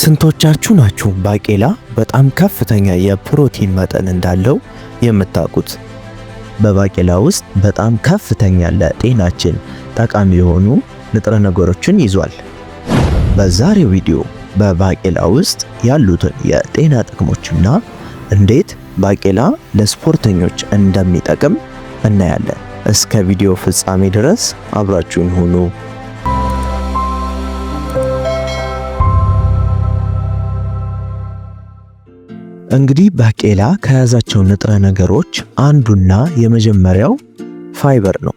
ስንቶቻችሁ ናችሁ ባቄላ በጣም ከፍተኛ የፕሮቲን መጠን እንዳለው የምታውቁት? በባቄላ ውስጥ በጣም ከፍተኛ ለጤናችን ጠቃሚ የሆኑ ንጥረ ነገሮችን ይዟል። በዛሬው ቪዲዮ በባቄላ ውስጥ ያሉትን የጤና ጥቅሞችና እንዴት ባቄላ ለስፖርተኞች እንደሚጠቅም እናያለን። እስከ ቪዲዮ ፍጻሜ ድረስ አብራችሁን ሁኑ። እንግዲህ ባቄላ ከያዛቸው ንጥረ ነገሮች አንዱና የመጀመሪያው ፋይበር ነው።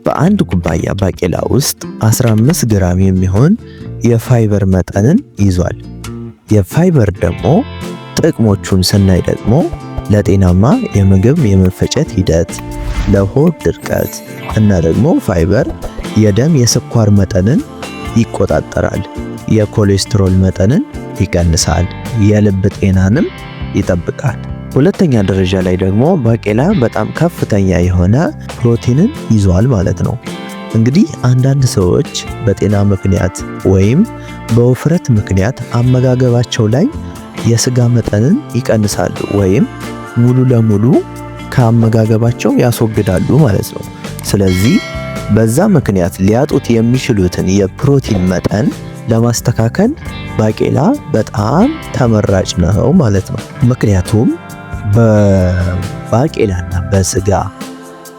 በአንድ ኩባያ ባቄላ ውስጥ 15 ግራም የሚሆን የፋይበር መጠንን ይዟል። የፋይበር ደግሞ ጥቅሞቹን ስናይ ደግሞ ለጤናማ የምግብ የመፈጨት ሂደት፣ ለሆድ ድርቀት እና ደግሞ ፋይበር የደም የስኳር መጠንን ይቆጣጠራል፣ የኮሌስትሮል መጠንን ይቀንሳል፣ የልብ ጤናንም ይጠብቃል። ሁለተኛ ደረጃ ላይ ደግሞ ባቄላ በጣም ከፍተኛ የሆነ ፕሮቲንን ይዟል ማለት ነው። እንግዲህ አንዳንድ ሰዎች በጤና ምክንያት ወይም በውፍረት ምክንያት አመጋገባቸው ላይ የስጋ መጠንን ይቀንሳሉ ወይም ሙሉ ለሙሉ ከአመጋገባቸው ያስወግዳሉ ማለት ነው። ስለዚህ በዛ ምክንያት ሊያጡት የሚችሉትን የፕሮቲን መጠን ለማስተካከል ባቄላ በጣም ተመራጭ ነው ማለት ነው። ምክንያቱም በባቄላና በስጋ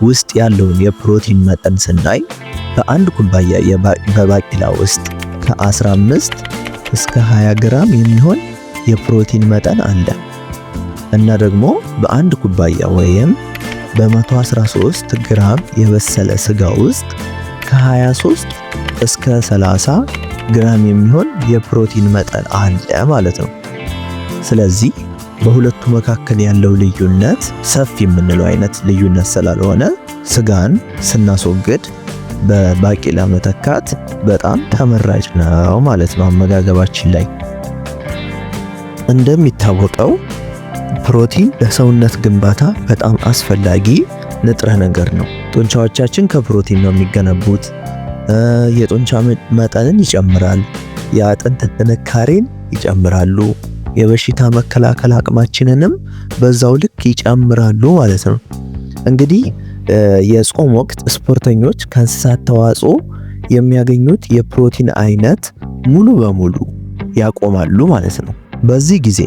ውስጥ ያለውን የፕሮቲን መጠን ስናይ በአንድ ኩባያ በባቄላ ውስጥ ከ15 እስከ 20 ግራም የሚሆን የፕሮቲን መጠን አለ እና ደግሞ በአንድ ኩባያ ወይም በ113 ግራም የበሰለ ስጋ ውስጥ ከ23 እስከ 30 ግራም የሚሆን የፕሮቲን መጠን አለ ማለት ነው። ስለዚህ በሁለቱ መካከል ያለው ልዩነት ሰፊ የምንለው አይነት ልዩነት ስላልሆነ ስጋን ስናስወግድ በባቄላ መተካት በጣም ተመራጭ ነው ማለት ነው አመጋገባችን ላይ። እንደሚታወቀው ፕሮቲን ለሰውነት ግንባታ በጣም አስፈላጊ ንጥረ ነገር ነው። ጡንቻዎቻችን ከፕሮቲን ነው የሚገነቡት። የጡንቻ መጠንን ይጨምራል፣ የአጥንት ጥንካሬን ይጨምራሉ፣ የበሽታ መከላከል አቅማችንንም በዛው ልክ ይጨምራሉ ማለት ነው። እንግዲህ የጾም ወቅት ስፖርተኞች ከእንስሳት ተዋጽኦ የሚያገኙት የፕሮቲን አይነት ሙሉ በሙሉ ያቆማሉ ማለት ነው። በዚህ ጊዜ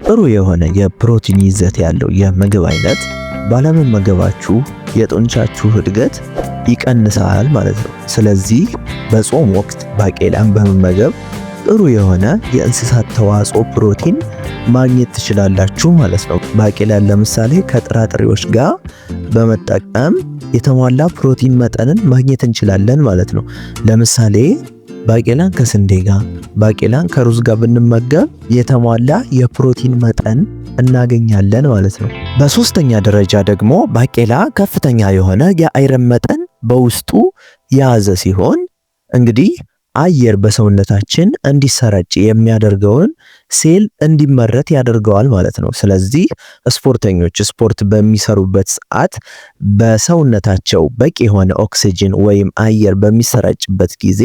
ጥሩ የሆነ የፕሮቲን ይዘት ያለው የምግብ አይነት ባለመመገባችሁ የጡንቻችሁ እድገት ይቀንሳል ማለት ነው። ስለዚህ በጾም ወቅት ባቄላን በመመገብ ጥሩ የሆነ የእንስሳት ተዋጽኦ ፕሮቲን ማግኘት ትችላላችሁ ማለት ነው። ባቄላን ለምሳሌ ከጥራጥሬዎች ጋር በመጠቀም የተሟላ ፕሮቲን መጠንን ማግኘት እንችላለን ማለት ነው። ለምሳሌ ባቄላን ከስንዴ ጋር፣ ባቄላን ከሩዝ ጋር ብንመገብ የተሟላ የፕሮቲን መጠን እናገኛለን ማለት ነው። በሶስተኛ ደረጃ ደግሞ ባቄላ ከፍተኛ የሆነ የአይረን መጠን በውስጡ የያዘ ሲሆን እንግዲህ አየር በሰውነታችን እንዲሰራጭ የሚያደርገውን ሴል እንዲመረት ያደርገዋል ማለት ነው። ስለዚህ ስፖርተኞች ስፖርት በሚሰሩበት ሰዓት በሰውነታቸው በቂ የሆነ ኦክሲጅን ወይም አየር በሚሰራጭበት ጊዜ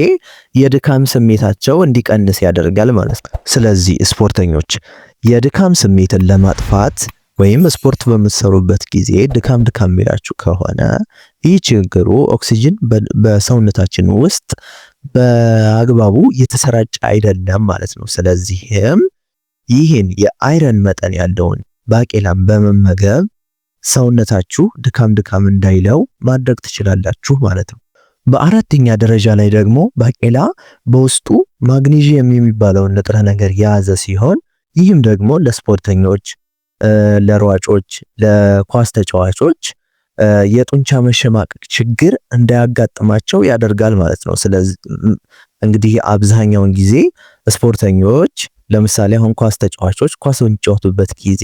የድካም ስሜታቸው እንዲቀንስ ያደርጋል ማለት ነው። ስለዚህ ስፖርተኞች የድካም ስሜትን ለማጥፋት ወይም ስፖርት በምትሰሩበት ጊዜ ድካም የሚላችሁ ከሆነ ይህ ችግሩ ኦክሲጅን በሰውነታችን ውስጥ በአግባቡ የተሰራጨ አይደለም ማለት ነው። ስለዚህም ይህን የአይረን መጠን ያለውን ባቄላን በመመገብ ሰውነታችሁ ድካም እንዳይለው ማድረግ ትችላላችሁ ማለት ነው። በአራተኛ ደረጃ ላይ ደግሞ ባቄላ በውስጡ ማግኒዥየም የሚባለውን ንጥረ ነገር የያዘ ሲሆን ይህም ደግሞ ለስፖርተኞች፣ ለሯጮች፣ ለኳስ ተጫዋቾች የጡንቻ መሸማቀቅ ችግር እንዳያጋጥማቸው ያደርጋል ማለት ነው። ስለዚህ እንግዲህ አብዛኛውን ጊዜ ስፖርተኞች ለምሳሌ አሁን ኳስ ተጫዋቾች ኳስ በሚጫወቱበት ጊዜ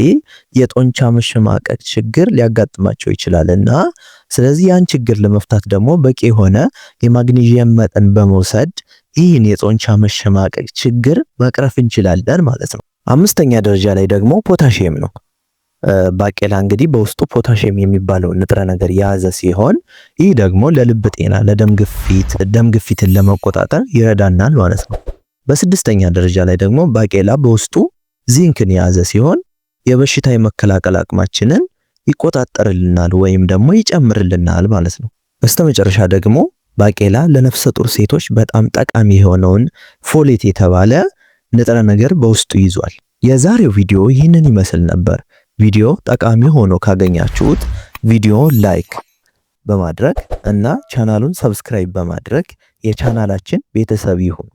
የጡንቻ መሸማቀቅ ችግር ሊያጋጥማቸው ይችላልና ስለዚህ ያን ችግር ለመፍታት ደግሞ በቂ የሆነ የማግኒዥየም መጠን በመውሰድ ይህን የጡንቻ መሸማቀቅ ችግር መቅረፍ እንችላለን ማለት ነው። አምስተኛ ደረጃ ላይ ደግሞ ፖታሺየም ነው። ባቄላ እንግዲህ በውስጡ ፖታሺየም የሚባለው ንጥረ ነገር የያዘ ሲሆን ይህ ደግሞ ለልብ ጤና፣ ለደም ግፊትን ለመቆጣጠር ይረዳናል ማለት ነው። በስድስተኛ ደረጃ ላይ ደግሞ ባቄላ በውስጡ ዚንክን የያዘ ሲሆን የበሽታ የመከላከል አቅማችንን ይቆጣጠርልናል ወይም ደግሞ ይጨምርልናል ማለት ነው። በስተመጨረሻ ደግሞ ባቄላ ለነፍሰ ጡር ሴቶች በጣም ጠቃሚ የሆነውን ፎሌት የተባለ ንጥረ ነገር በውስጡ ይዟል። የዛሬው ቪዲዮ ይህንን ይመስል ነበር። ቪዲዮ ጠቃሚ ሆኖ ካገኛችሁት ቪዲዮ ላይክ በማድረግ እና ቻናሉን ሰብስክራይብ በማድረግ የቻናላችን ቤተሰብ ይሁኑ።